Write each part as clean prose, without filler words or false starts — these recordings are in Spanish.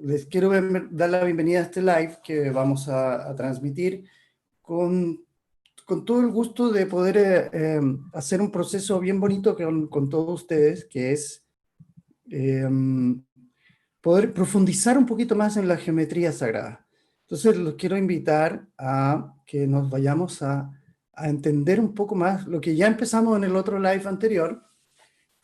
Les quiero dar la bienvenida a este live que vamos a transmitir con, con todo el gusto de poder hacer un proceso bien bonito con todos ustedes, que es eh, poder profundizar un poquito más en la geometría sagrada. Entonces los quiero invitar a que nos vayamos a entender un poco más lo que ya empezamos en el otro live anterior.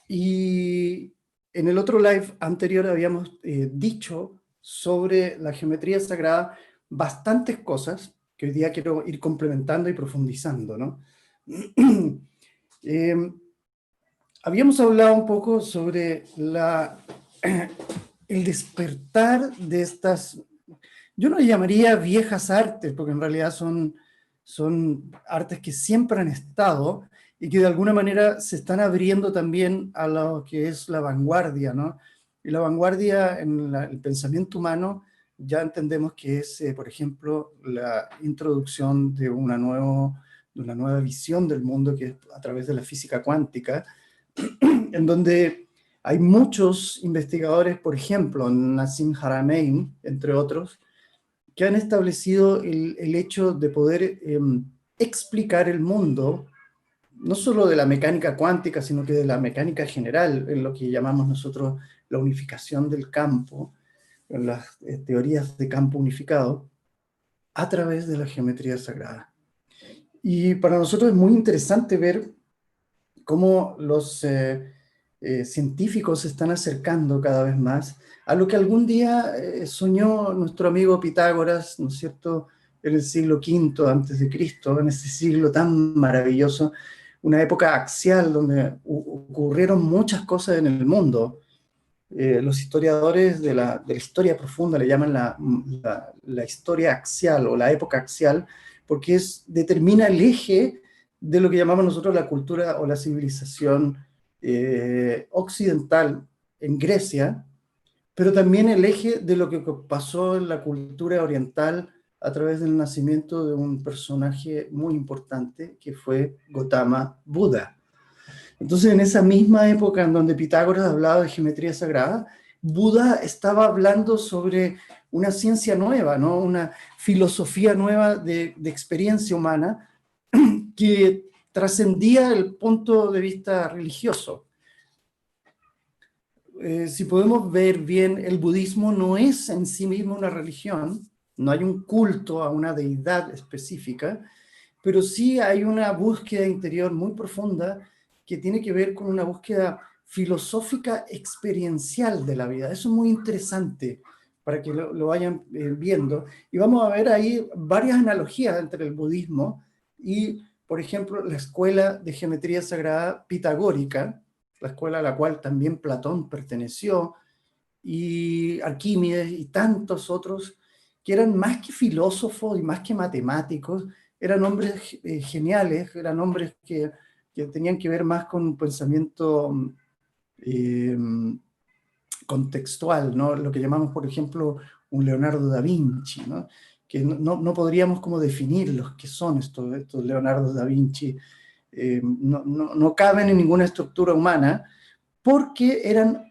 Y en el otro live anterior habíamos dicho sobre la geometría sagrada bastantes cosas que hoy día quiero ir complementando y profundizando, ¿no? Eh, Habíamos hablado un poco sobre el despertar de estas, yo no le llamaría viejas artes, porque en realidad son artes que siempre han estado y que de alguna manera se están abriendo también a lo que es la vanguardia, ¿no? Y la vanguardia en el pensamiento humano ya entendemos que es, por ejemplo, la introducción de una nueva visión del mundo que es a través de la física cuántica, en donde hay muchos investigadores, por ejemplo, Nassim Haramein, entre otros, que han establecido el hecho de poder explicar el mundo, no solo de la mecánica cuántica, sino que de la mecánica general, en lo que llamamos nosotros la unificación del campo, en las teorías de campo unificado, a través de la geometría sagrada. Y para nosotros es muy interesante ver cómo los científicos se están acercando cada vez más a lo que algún día soñó nuestro amigo Pitágoras, ¿no es cierto?, en el siglo V antes de Cristo, en ese siglo tan maravilloso, una época axial donde ocurrieron muchas cosas en el mundo. Los historiadores de la historia profunda le llaman la historia axial o la época axial, porque determina el eje de lo que llamamos nosotros la cultura o la civilización occidental en Grecia, pero también el eje de lo que pasó en la cultura oriental a través del nacimiento de un personaje muy importante que fue Gautama Buda. Entonces, en esa misma época en donde Pitágoras hablaba de geometría sagrada, Buda estaba hablando sobre una ciencia nueva, ¿no? Una filosofía nueva de experiencia humana que trascendía el punto de vista religioso. Si podemos ver bien, el budismo no es en sí mismo una religión, no hay un culto a una deidad específica, pero sí hay una búsqueda interior muy profunda que tiene que ver con una búsqueda filosófica experiencial de la vida. Eso es muy interesante para que lo vayan viendo. Y vamos a ver ahí varias analogías entre el budismo y, por ejemplo, la escuela de geometría sagrada pitagórica, la escuela a la cual también Platón perteneció, y Arquímedes y tantos otros que eran más que filósofos y más que matemáticos, eran hombres geniales, eran hombres que tenían que ver más con un pensamiento eh, contextual, ¿no? Lo que llamamos, por ejemplo, un Leonardo da Vinci, ¿no? Que no podríamos como definir los que son estos Leonardo da Vinci, no caben en ninguna estructura humana, porque eran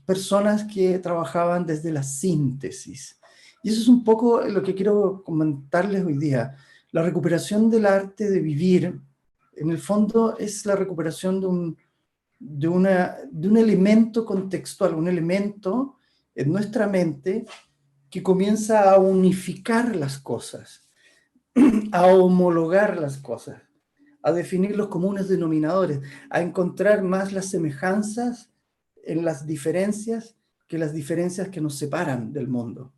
personas que trabajaban desde la síntesis. Y eso es un poco lo que quiero comentarles hoy día. La recuperación del arte de vivir, en el fondo, es la recuperación de un elemento contextual, un elemento en nuestra mente que comienza a unificar las cosas, a homologar las cosas, a definir los comunes denominadores, a encontrar más las semejanzas en las diferencias que las diferencias que nos separan del mundo.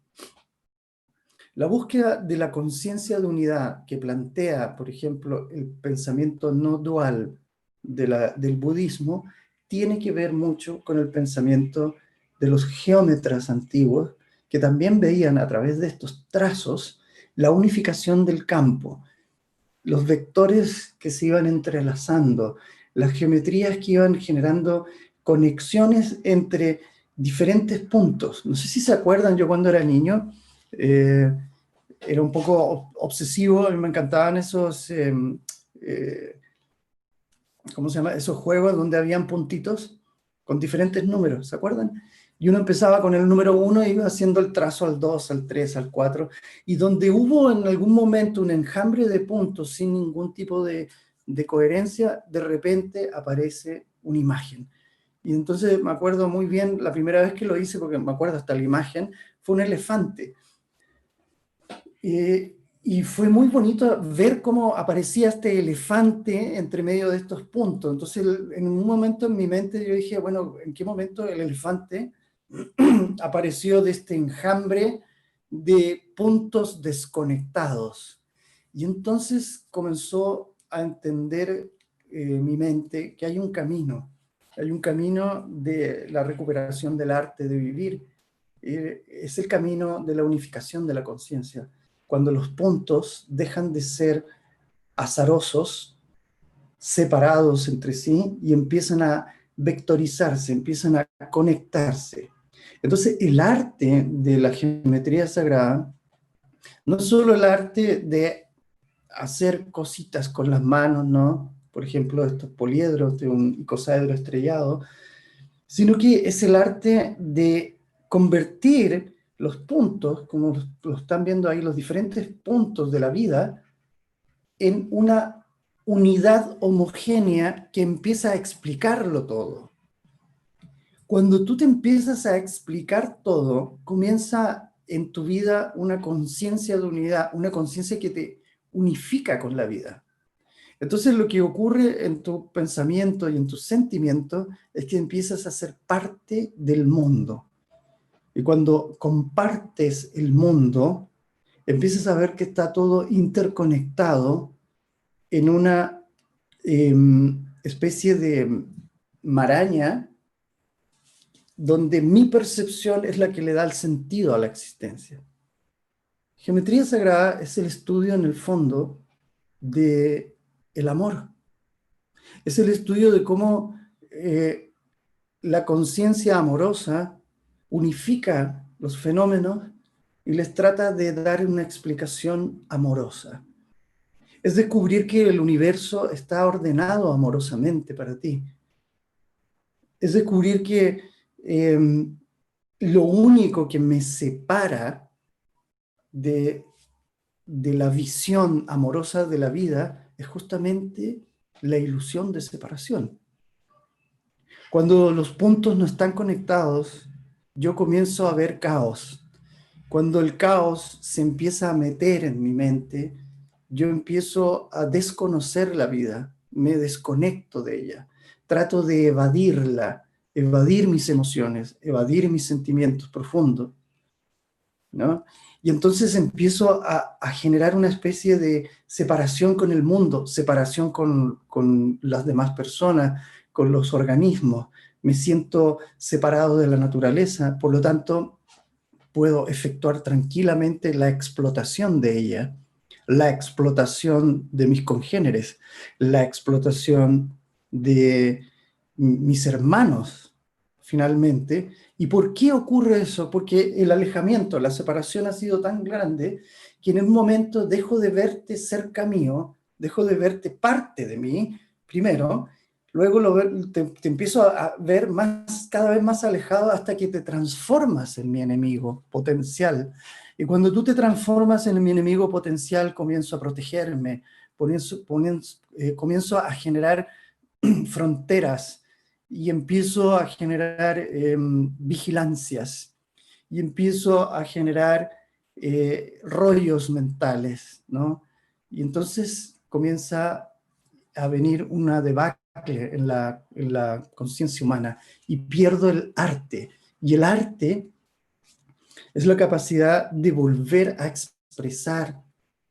La búsqueda de la conciencia de unidad que plantea, por ejemplo, el pensamiento no dual del budismo, tiene que ver mucho con el pensamiento de los geómetras antiguos, que también veían a través de estos trazos la unificación del campo, los vectores que se iban entrelazando, las geometrías que iban generando conexiones entre diferentes puntos. No sé si se acuerdan, yo cuando era niño era un poco obsesivo, a mí me encantaban esos, ¿cómo se llama? Esos juegos donde habían puntitos con diferentes números, ¿se acuerdan? Y uno empezaba con el número 1 y iba haciendo el trazo al 2, al 3, al 4, y donde hubo en algún momento un enjambre de puntos sin ningún tipo de coherencia, de repente aparece una imagen. Y entonces me acuerdo muy bien, la primera vez que lo hice, porque me acuerdo hasta la imagen, fue un elefante. Y fue muy bonito ver cómo aparecía este elefante entre medio de estos puntos. Entonces, en un momento en mi mente yo dije, bueno, ¿en qué momento el elefante apareció de este enjambre de puntos desconectados? Y entonces comenzó a entender mi mente que hay un camino de la recuperación del arte de vivir. Es el camino de la unificación de la conciencia, cuando los puntos dejan de ser azarosos, separados entre sí y empiezan a vectorizarse, empiezan a conectarse. Entonces, el arte de la geometría sagrada no es solo el arte de hacer cositas con las manos, ¿no? Por ejemplo, estos poliedros de un icosaedro estrellado, sino que es el arte de convertir los puntos, como lo están viendo ahí, los diferentes puntos de la vida, en una unidad homogénea que empieza a explicarlo todo. Cuando tú te empiezas a explicar todo, comienza en tu vida una conciencia de unidad, una conciencia que te unifica con la vida. Entonces lo que ocurre en tu pensamiento y en tus sentimientos es que empiezas a ser parte del mundo. Y cuando compartes el mundo, empiezas a ver que está todo interconectado en una especie de maraña donde mi percepción es la que le da el sentido a la existencia. Geometría sagrada es el estudio en el fondo de el amor. Es el estudio de cómo la conciencia amorosa unifica los fenómenos y les trata de dar una explicación amorosa. Es descubrir que el universo está ordenado amorosamente para ti. Es descubrir que lo único que me separa de la visión amorosa de la vida es justamente la ilusión de separación. Cuando los puntos no están conectados, yo comienzo a ver caos. Cuando el caos se empieza a meter en mi mente, yo empiezo a desconocer la vida, me desconecto de ella, trato de evadirla, evadir mis emociones, evadir mis sentimientos profundos, ¿no? Y entonces empiezo a generar una especie de separación con el mundo, separación con las demás personas, con los organismos. Me siento separado de la naturaleza, por lo tanto, puedo efectuar tranquilamente la explotación de ella, la explotación de mis congéneres, la explotación de mis hermanos, finalmente. ¿Y por qué ocurre eso? Porque el alejamiento, la separación ha sido tan grande que en un momento dejo de verte cerca mío, dejo de verte parte de mí, primero, luego te empiezo a ver cada vez más alejado hasta que te transformas en mi enemigo potencial. Y cuando tú te transformas en mi enemigo potencial, comienzo a protegerme, comienzo a generar fronteras y empiezo a generar vigilancias y empiezo a generar rollos mentales, ¿no? Y entonces comienza a venir una debacle en la conciencia humana y pierdo el arte. Y el arte es la capacidad de volver a expresar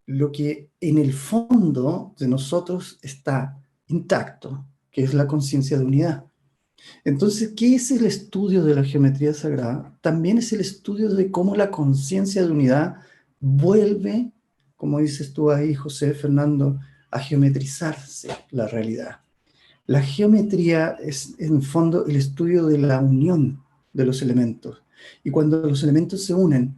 lo que en el fondo de nosotros está intacto, que es la conciencia de unidad. Entonces, ¿qué es el estudio de la geometría sagrada? También es el estudio de cómo la conciencia de unidad vuelve, como dices tú ahí, José Fernando, a geometrizarse la realidad. La geometría es, en el fondo, el estudio de la unión de los elementos. Y cuando los elementos se unen,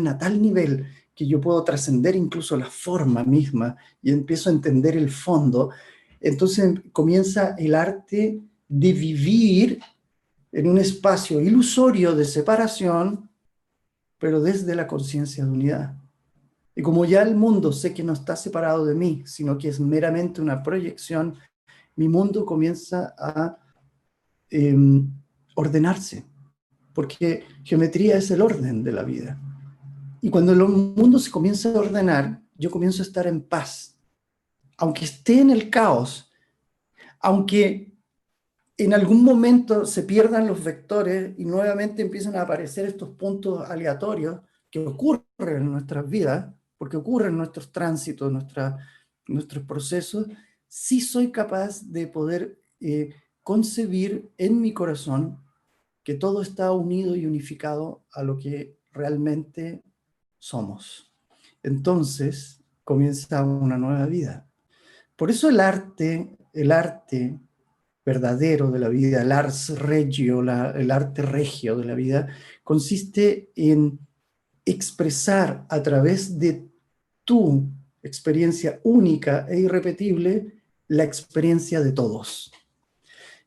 a tal nivel que yo puedo trascender incluso la forma misma y empiezo a entender el fondo, entonces comienza el arte de vivir en un espacio ilusorio de separación, pero desde la conciencia de unidad. Y como ya el mundo sé que no está separado de mí, sino que es meramente una proyección, mi mundo comienza a eh, ordenarse, porque geometría es el orden de la vida. Y cuando el mundo se comienza a ordenar, yo comienzo a estar en paz. Aunque esté en el caos, aunque en algún momento se pierdan los vectores y nuevamente empiezan a aparecer estos puntos aleatorios que ocurren en nuestras vidas, porque ocurren en nuestros tránsitos, nuestros procesos, sí soy capaz de poder concebir en mi corazón que todo está unido y unificado a lo que realmente somos. Entonces comienza una nueva vida. Por eso el arte verdadero de la vida, el ars regio, el arte regio de la vida, consiste en expresar a través de tu experiencia única e irrepetible la experiencia de todos.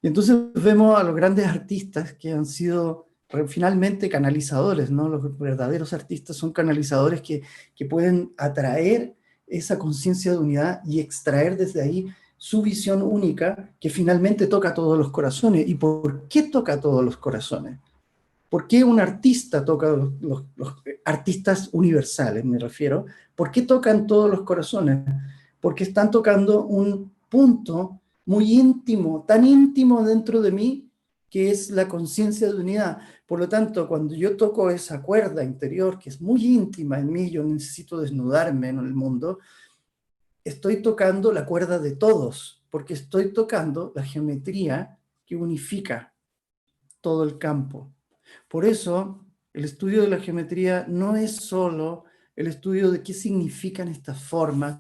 Y entonces vemos a los grandes artistas que han sido finalmente canalizadores, ¿no? Los verdaderos artistas son canalizadores que pueden atraer esa conciencia de unidad y extraer desde ahí su visión única que finalmente toca a todos los corazones. ¿Y por qué toca a todos los corazones? ¿Por qué un artista toca los artistas universales, me refiero? ¿Por qué tocan todos los corazones? Porque están tocando un punto muy íntimo, tan íntimo dentro de mí, que es la conciencia de unidad. Por lo tanto, cuando yo toco esa cuerda interior, que es muy íntima en mí, yo necesito desnudarme en el mundo, estoy tocando la cuerda de todos, porque estoy tocando la geometría que unifica todo el campo. Por eso, el estudio de la geometría no es solo el estudio de qué significan estas formas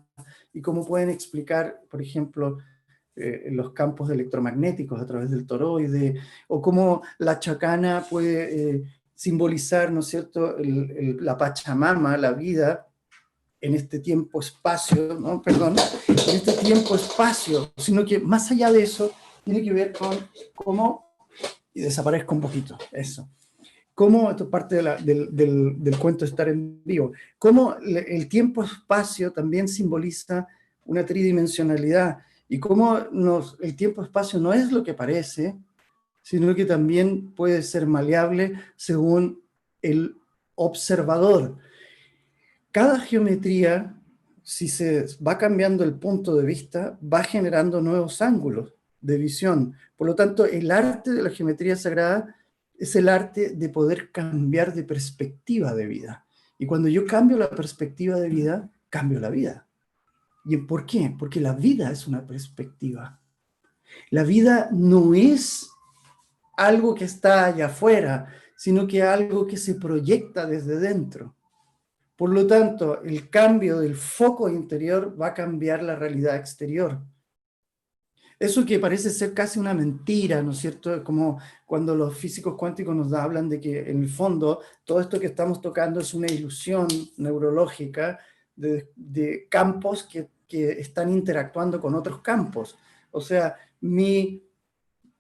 y cómo pueden explicar, por ejemplo, los campos electromagnéticos a través del toroide, o cómo la chacana puede simbolizar, ¿no es cierto?, la Pachamama, la vida, en este tiempo-espacio, ¿no? Perdón, en este tiempo-espacio, sino que más allá de eso, tiene que ver con cómo, y desaparezco un poquito, eso, cómo, esto es parte del cuento Estar en Vivo, cómo el tiempo-espacio también simboliza una tridimensionalidad, y cómo el tiempo-espacio no es lo que parece, sino que también puede ser maleable según el observador. Cada geometría, si se va cambiando el punto de vista, va generando nuevos ángulos de visión. Por lo tanto, el arte de la geometría sagrada es el arte de poder cambiar de perspectiva de vida. Y cuando yo cambio la perspectiva de vida, cambio la vida. ¿Y por qué? Porque la vida es una perspectiva. La vida no es algo que está allá afuera, sino que algo que se proyecta desde dentro. Por lo tanto, el cambio del foco interior va a cambiar la realidad exterior. Eso que parece ser casi una mentira, ¿no es cierto? Como cuando los físicos cuánticos nos hablan de que en el fondo todo esto que estamos tocando es una ilusión neurológica de campos que están interactuando con otros campos. O sea, mi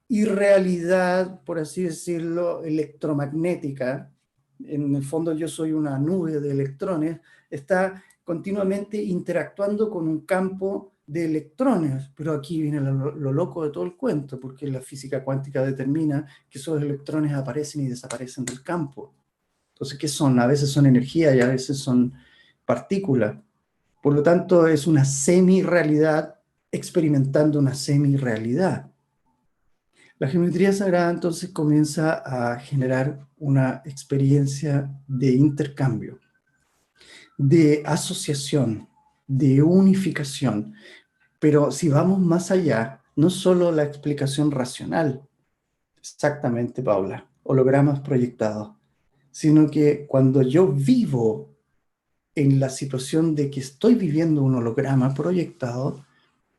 irrealidad, por así decirlo, electromagnética, en el fondo yo soy una nube de electrones, está continuamente interactuando con un campo de electrones, pero aquí viene lo loco de todo el cuento, porque la física cuántica determina que esos electrones aparecen y desaparecen del campo. Entonces, ¿qué son? A veces son energía y a veces son partículas. Por lo tanto, es una semi-realidad experimentando una semi-realidad. La geometría sagrada entonces comienza a generar una experiencia de intercambio, de asociación, de unificación. Pero si vamos más allá, no solo la explicación racional, exactamente, Paula, hologramas proyectados, sino que cuando yo vivo en la situación de que estoy viviendo un holograma proyectado,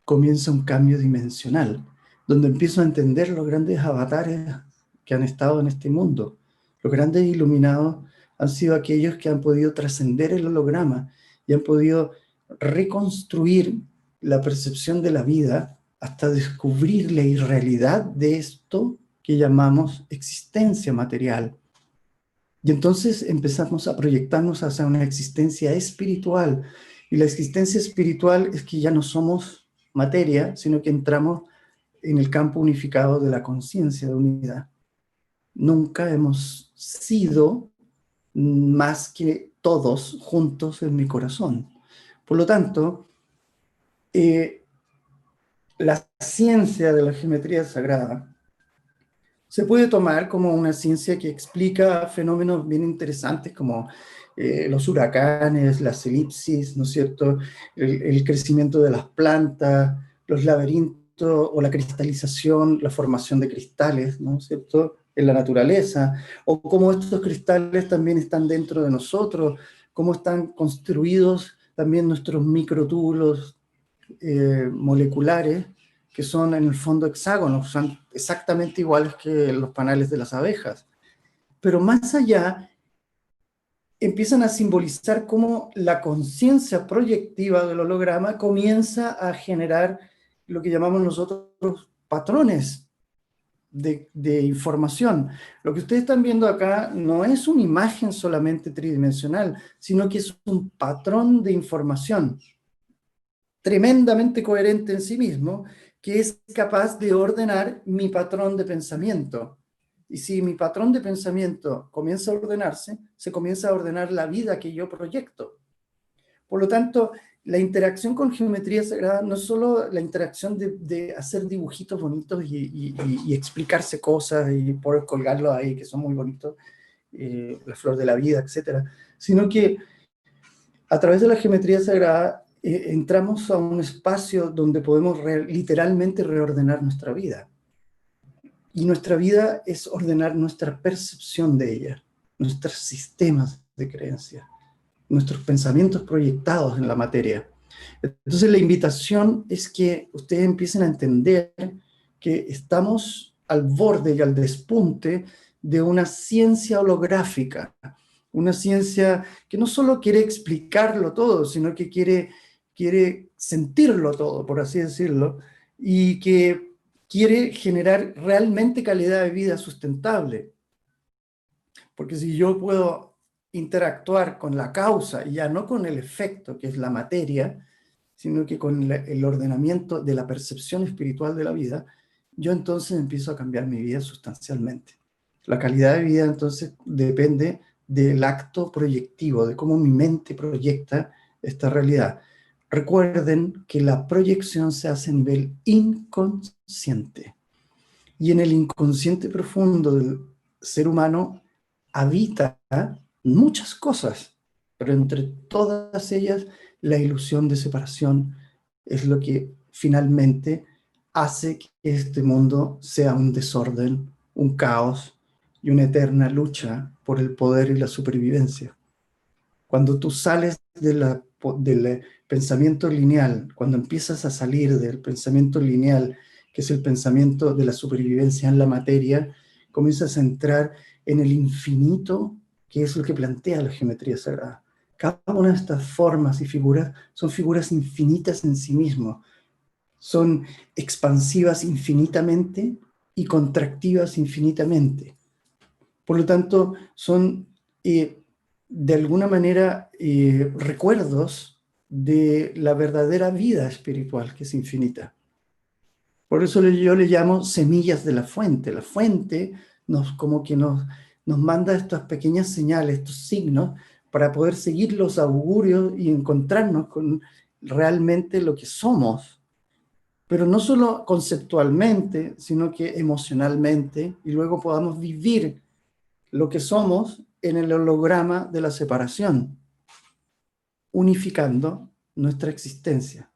comienza un cambio dimensional, donde empiezo a entender los grandes avatares que han estado en este mundo. Los grandes iluminados han sido aquellos que han podido trascender el holograma y han podido reconstruir la percepción de la vida hasta descubrir la irrealidad de esto que llamamos existencia material. Y entonces empezamos a proyectarnos hacia una existencia espiritual. Y la existencia espiritual es que ya no somos materia, sino que entramos en el campo unificado de la conciencia de unidad. Nunca hemos sido más que todos juntos en mi corazón. Por lo tanto, la ciencia de la geometría sagrada se puede tomar como una ciencia que explica fenómenos bien interesantes como los huracanes, las elipsis, ¿no es cierto? El crecimiento de las plantas, los laberintos o la cristalización, la formación de cristales, ¿no es cierto? En la naturaleza, o cómo estos cristales también están dentro de nosotros, cómo están construidos también nuestros microtúbulos moleculares, que son en el fondo hexágonos, son exactamente iguales que los panales de las abejas. Pero más allá, empiezan a simbolizar cómo la conciencia proyectiva del holograma comienza a generar lo que llamamos nosotros patrones de información. Lo que ustedes están viendo acá no es una imagen solamente tridimensional, sino que es un patrón de información tremendamente coherente en sí mismo, que es capaz de ordenar mi patrón de pensamiento. Y si mi patrón de pensamiento comienza a ordenarse, se comienza a ordenar la vida que yo proyecto. Por lo tanto, la interacción con geometría sagrada no es solo la interacción de hacer dibujitos bonitos y explicarse cosas y poder colgarlos ahí, que son muy bonitos, la flor de la vida, etcétera, sino que a través de la geometría sagrada entramos a un espacio donde podemos literalmente reordenar nuestra vida. Y nuestra vida es ordenar nuestra percepción de ella, nuestros sistemas de creencia, nuestros pensamientos proyectados en la materia. Entonces la invitación es que ustedes empiecen a entender que estamos al borde y al despunte de una ciencia holográfica, una ciencia que no solo quiere explicarlo todo, sino que quiere sentirlo todo, por así decirlo, y que quiere generar realmente calidad de vida sustentable. Porque si yo puedo interactuar con la causa y ya no con el efecto, que es la materia, sino que con el ordenamiento de la percepción espiritual de la vida, yo entonces empiezo a cambiar mi vida sustancialmente. La calidad de vida entonces depende del acto proyectivo, de cómo mi mente proyecta esta realidad. Recuerden que la proyección se hace a nivel inconsciente. Y en el inconsciente profundo del ser humano habita muchas cosas, pero entre todas ellas la ilusión de separación es lo que finalmente hace que este mundo sea un desorden, un caos y una eterna lucha por el poder y la supervivencia. Cuando tú sales del pensamiento lineal, cuando empiezas a salir del pensamiento lineal, que es el pensamiento de la supervivencia en la materia, comienzas a entrar en el infinito, que es lo que plantea la geometría sagrada. Cada una de estas formas y figuras son figuras infinitas en sí mismas, son expansivas infinitamente y contractivas infinitamente. Por lo tanto, son de alguna manera recuerdos de la verdadera vida espiritual, que es infinita. Por eso yo le llamo semillas de la fuente. La fuente como que nos manda estas pequeñas señales, estos signos, para poder seguir los augurios y encontrarnos con realmente lo que somos. Pero no solo conceptualmente, sino que emocionalmente, y luego podamos vivir lo que somos en el holograma de la separación, unificando nuestra existencia.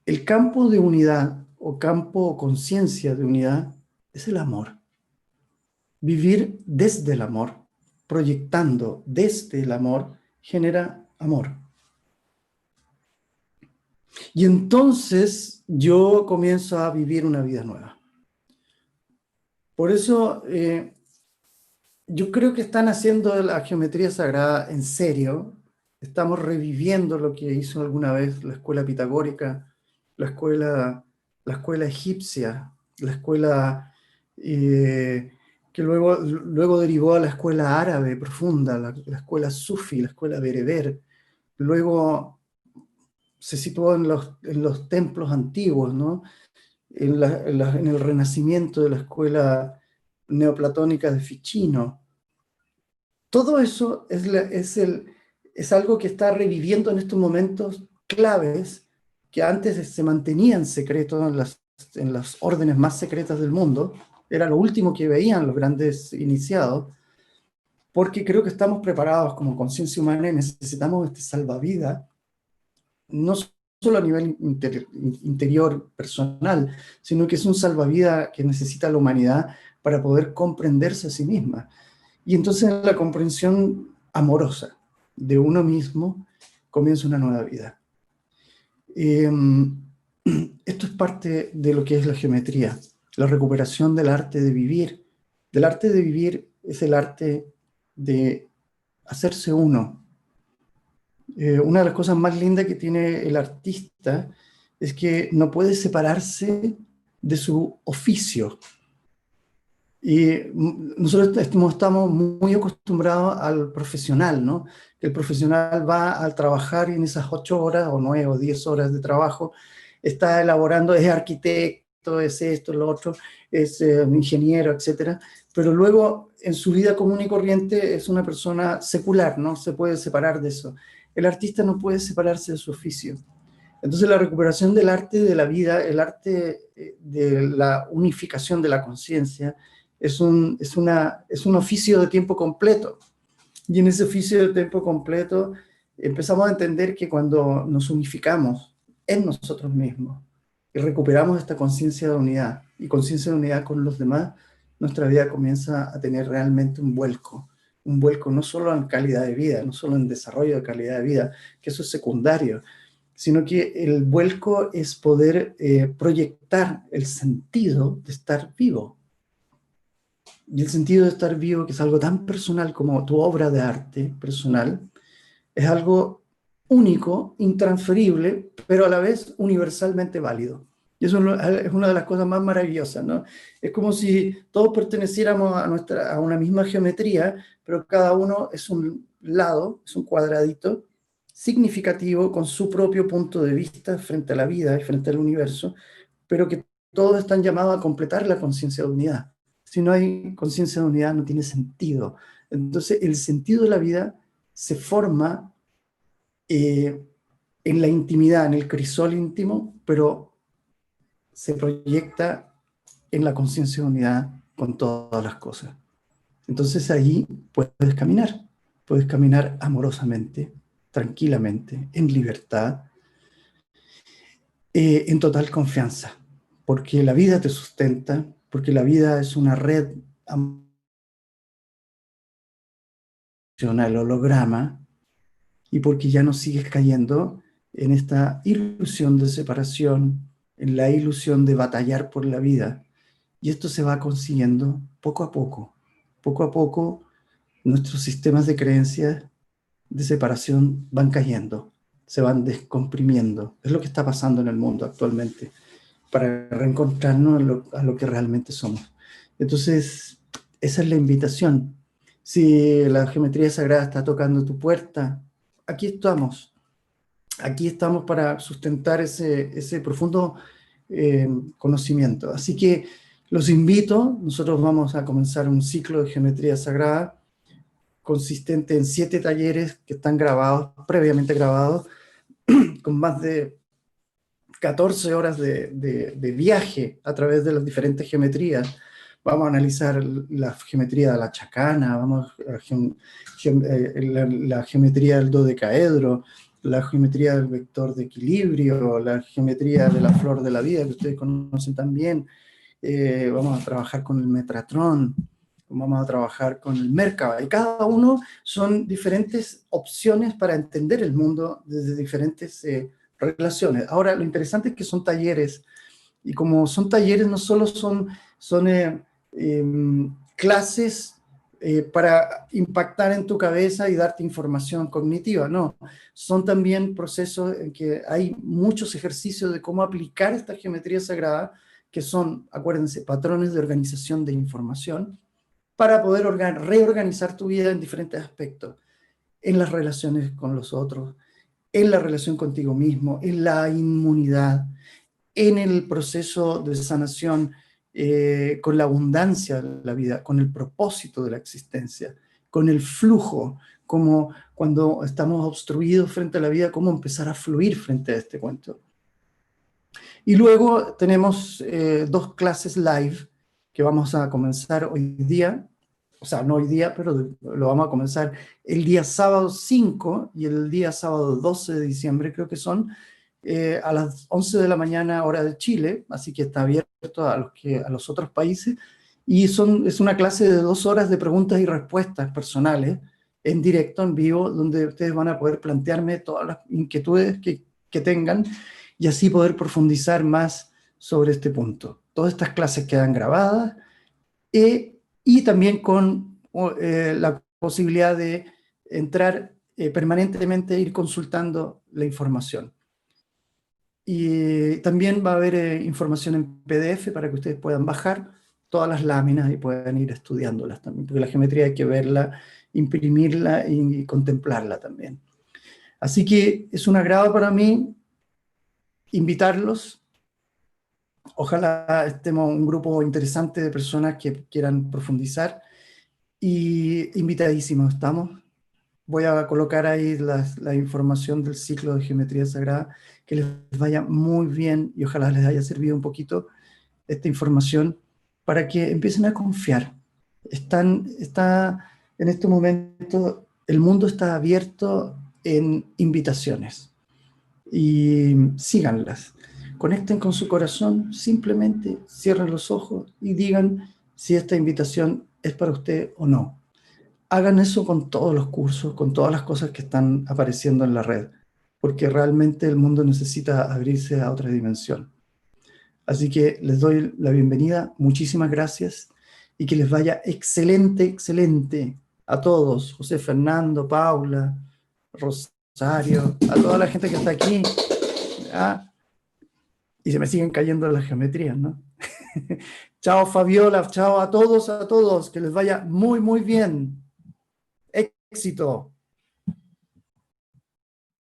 El campo de unidad o campo o conciencia de unidad es el amor. Vivir desde el amor, proyectando desde el amor, genera amor. Y entonces yo comienzo a vivir una vida nueva. Por eso yo creo que están haciendo la geometría sagrada en serio. Estamos reviviendo lo que hizo alguna vez la escuela pitagórica, la escuela egipcia, la escuela eh, que luego derivó a la escuela árabe profunda, la escuela sufi, la escuela bereber. Luego se situó en los templos antiguos, ¿no? En el renacimiento de la escuela neoplatónica de Ficino. Todo eso es algo que está reviviendo en estos momentos claves que antes se mantenían secretos en las órdenes más secretas del mundo. Era lo último que veían los grandes iniciados, porque creo que estamos preparados como conciencia humana y necesitamos este salvavidas, no solo a nivel interior, personal, sino que es un salvavidas que necesita la humanidad para poder comprenderse a sí misma. Y entonces la comprensión amorosa de uno mismo comienza una nueva vida. Eh, Esto es parte de lo que es la geometría, la recuperación del arte de vivir. Del arte de vivir es el arte de hacerse uno. Una de las cosas más lindas que tiene el artista es que no puede separarse de su oficio. Y nosotros estamos muy acostumbrados al profesional, ¿no? Que el profesional va al trabajar y en esas 8 horas o 9 o 10 horas de trabajo está elaborando, es arquitecto, es esto, lo otro, es ingeniero, etcétera. Pero luego en su vida común y corriente es una persona secular, no se puede separar de eso. El artista no puede separarse de su oficio. Entonces la recuperación del arte de la vida, el arte de la unificación de la conciencia, es un oficio de tiempo completo. Y en ese oficio de tiempo completo empezamos a entender que cuando nos unificamos en nosotros mismos y recuperamos esta conciencia de unidad y conciencia de unidad con los demás, nuestra vida comienza a tener realmente un vuelco no solo en calidad de vida, no solo en desarrollo de calidad de vida, que eso es secundario, sino que el vuelco es poder proyectar el sentido de estar vivo. Y el sentido de estar vivo, que es algo tan personal como tu obra de arte personal, es algo único, intransferible, pero a la vez universalmente válido. Y eso es una de las cosas más maravillosas, ¿no? Es como si todos perteneciéramos a una misma geometría, pero cada uno es un lado, es un cuadradito significativo con su propio punto de vista frente a la vida y frente al universo, pero que todos están llamados a completar la conciencia de unidad. Si no hay conciencia de unidad, no tiene sentido. Entonces, el sentido de la vida se forma en la intimidad, en el crisol íntimo, pero se proyecta en la conciencia de unidad con todas las cosas. Entonces ahí puedes caminar amorosamente, tranquilamente, en libertad, en total confianza, porque la vida te sustenta, porque la vida es una red emocional, holograma, y porque ya no sigues cayendo en esta ilusión de separación, en la ilusión de batallar por la vida. Y esto se va consiguiendo poco a poco. Poco a poco nuestros sistemas de creencias de separación van cayendo, se van descomprimiendo. Es lo que está pasando en el mundo actualmente, para reencontrarnos a lo que realmente somos. Entonces, esa es la invitación. Si la geometría sagrada está tocando tu puerta, aquí estamos. Aquí estamos para sustentar ese profundo conocimiento. Así que los invito, nosotros vamos a comenzar un ciclo de geometría sagrada consistente en 7 talleres que están grabados, previamente grabados, con más de 14 horas de viaje a través de las diferentes geometrías. Vamos a analizar la geometría de la chacana, la geometría del dodecaedro, la geometría del vector de equilibrio, la geometría de la flor de la vida, que ustedes conocen también. Vamos a trabajar con el Metatron, vamos a trabajar con el Merkaba, y cada uno son diferentes opciones para entender el mundo desde diferentes relaciones. Ahora, lo interesante es que son talleres, y como son talleres, no solo son clases para impactar en tu cabeza y darte información cognitiva, no, son también procesos en que hay muchos ejercicios de cómo aplicar esta geometría sagrada que son, acuérdense, patrones de organización de información, para poder reorganizar tu vida en diferentes aspectos, en las relaciones con los otros, en la relación contigo mismo, en la inmunidad, en el proceso de sanación, con la abundancia de la vida, con el propósito de la existencia, con el flujo, como cuando estamos obstruidos frente a la vida, cómo empezar a fluir frente a este cuento. Y luego tenemos 2 clases live que vamos a comenzar hoy día, o sea, no hoy día, pero lo vamos a comenzar el día sábado 5 y el día sábado 12 de diciembre, creo que son, a las 11 de la mañana hora de Chile, así que está abierto a los otros países, y es una clase de 2 horas de preguntas y respuestas personales, en directo, en vivo, donde ustedes van a poder plantearme todas las inquietudes que tengan, y así poder profundizar más sobre este punto. Todas estas clases quedan grabadas, y también con la posibilidad de entrar permanentemente, ir consultando la información. Y también va a haber información en PDF para que ustedes puedan bajar todas las láminas y puedan ir estudiándolas también, porque la geometría hay que verla, imprimirla y contemplarla también. Así que es un agrado para mí invitarlos. Ojalá estemos un grupo interesante de personas que quieran profundizar, y invitadísimos estamos. Voy a colocar ahí la información del ciclo de Geometría Sagrada, que les vaya muy bien y ojalá les haya servido un poquito esta información para que empiecen a confiar. En este momento, el mundo está abierto en invitaciones, y síganlas. Conecten con su corazón, simplemente cierren los ojos y digan si esta invitación es para usted o no. Hagan eso con todos los cursos, con todas las cosas que están apareciendo en la red, porque realmente el mundo necesita abrirse a otra dimensión. Así que les doy la bienvenida, muchísimas gracias, y que les vaya excelente, excelente a todos, José Fernando, Paula, Rosario, a toda la gente que está aquí. Y se me siguen cayendo las geometrías, ¿no? Chao Fabiola, chao a todos, que les vaya muy, muy bien. Éxito.